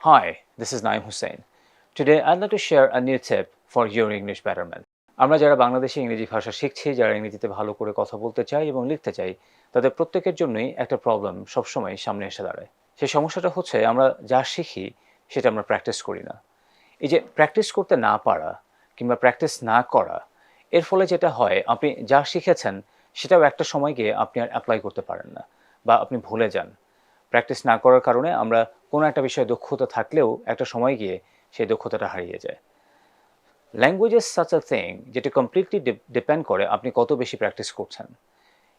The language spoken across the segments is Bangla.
Hi, this is Naim Hussein. Today I'd like to share a new tip for your English betterment. আমরা যারা বাংলাদেশে ইংরেজি ভাষা শিখছি, যারা ইংরেজিতে ভালো করে কথা বলতে চাই এবং লিখতে চাই, তাদের প্রত্যেকের জন্যই একটা প্রবলেম সবসময় সামনে এসে দাঁড়ায়। সেই সমস্যাটা হচ্ছে আমরা যা শিখি সেটা আমরা প্র্যাকটিস করি না। এই যে প্র্যাকটিস করতে না পারা কিংবা প্র্যাকটিস না করা, এর ফলে যেটা হয় আপনি যা শিখেছেন সেটাও একটা সময় গিয়ে আপনি আর অ্যাপ্লাই করতে পারেন না বা আপনি ভুলে যান। প্র্যাকটিস না করার কারণে আমরা কোনো একটা বিষয়ে দক্ষতা থাকলেও একটা সময় গিয়ে সেই দক্ষতাটা হারিয়ে যায়। Language is such a thing যেটা কমপ্লিটলি ডিপেন্ড করে আপনি কত বেশি প্র্যাকটিস করছেন।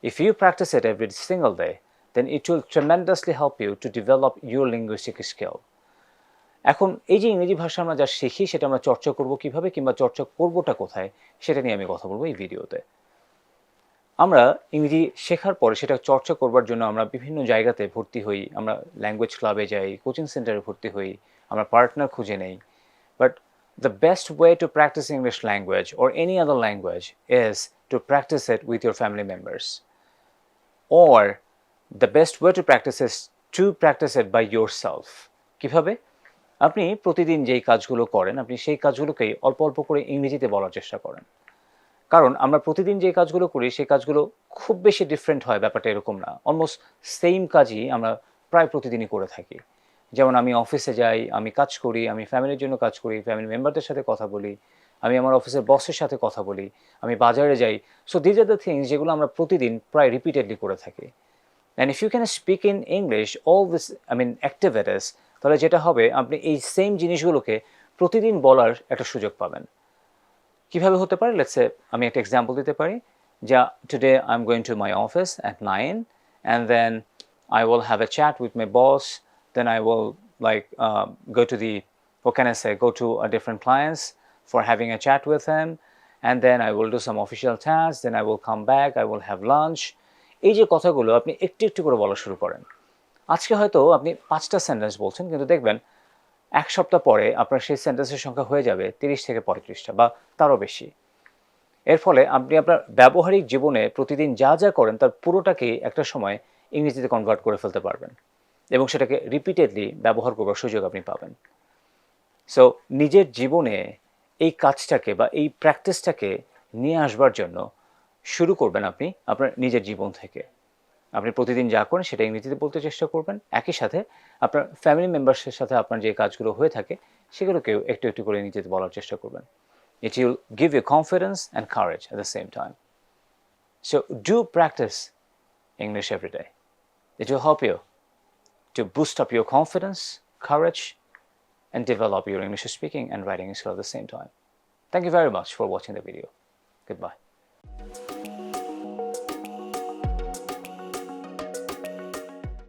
If you practice it every single day, then it will tremendously help you to develop your linguistic skill. এখন এই যে ইংরেজি ভাষা আমরা যা শিখি সেটা আমরা চর্চা করব কিভাবে কিংবা চর্চা করবোটা কোথায়, সেটা নিয়ে আমি কথা বলবো এই ভিডিওতে। আমরা ইংরেজি শেখার পরে সেটা চর্চা করবার জন্য আমরা বিভিন্ন জায়গাতে ভর্তি হই, আমরা ল্যাঙ্গুয়েজ ক্লাবে যাই, কোচিং সেন্টারে ভর্তি হই, আমরা পার্টনার খুঁজে নেই। But the best way to practice English language or any other language is to practice it with your family members, or the best way to practice it by your self. কীভাবে? আপনি প্রতিদিন যেই কাজগুলো করেন আপনি সেই কাজগুলোকেই অল্প অল্প করে ইংরেজিতে বলার চেষ্টা করেন। কারণ আমরা প্রতিদিন যে কাজগুলো করি সেই কাজগুলো খুব বেশি ডিফারেন্ট হয়, ব্যাপারটা এরকম না। অলমোস্ট সেম কাজই আমরা প্রায় প্রতিদিনই করে থাকি। যেমন আমি অফিসে যাই, আমি কাজ করি, আমি ফ্যামিলির জন্য কাজ করি, ফ্যামিলি মেম্বারদের সাথে কথা বলি, আমি আমার অফিসের বসের সাথে কথা বলি, আমি বাজারে যাই। So these are the things যেগুলো আমরা প্রতিদিন প্রায় রিপিটেডলি করে থাকি। And if you can speak in English all this activities, তাহলে যেটা হবে আপনি এই সেম জিনিসগুলোকে প্রতিদিন বলার একটা সুযোগ পাবেন। কিভাবে হতে পারে? লেটস সে আমি একটা এক্সাম্পল দিতে পারি, যা today I am going to my office at 9 and then I will have a chat with my boss, then I will go to go to a different clients for having a chat with him, and then I will do some official tasks, then I will come back, I will have lunch. এই যে কথাগুলো আপনি একটু একটু করে বলা শুরু করেন। আজকে হয়তো আপনি 5টা সেন্টেন্স বলছেন, কিন্তু দেখবেন এক সপ্তাহ পরে আপনার সেই সেন্টেন্সের সংখ্যা হয়ে যাবে 30 থেকে 35টা বা তারও বেশি। এর ফলে আপনি আপনার ব্যবহারিক জীবনে প্রতিদিন যা যা করেন তার পুরোটাকেই একটা সময় ইংরেজিতে কনভার্ট করে ফেলতে পারবেন এবং সেটাকে রিপিটেডলি ব্যবহার করবার সুযোগ আপনি পাবেন। সো নিজের জীবনে এই কাজটাকে বা এই প্র্যাকটিসটাকে নিয়ে আসবার জন্য শুরু করবেন আপনি আপনার নিজের জীবন থেকে। আপনি প্রতিদিন যা করেন সেটা ইংরেজিতে বলতে চেষ্টা করবেন, একই সাথে আপনার ফ্যামিলি মেম্বার্সের সাথে আপনার যে কাজগুলো হয়ে থাকে সেগুলোকেও একটু একটু করে ইংরেজিতে বলার চেষ্টা করবেন। It will give you confidence and courage at the same time. So do practice English every day. It will help you to boost up your confidence, courage, and develop your English speaking and writing skill at the same time. Thank you very much for watching the video. Goodbye.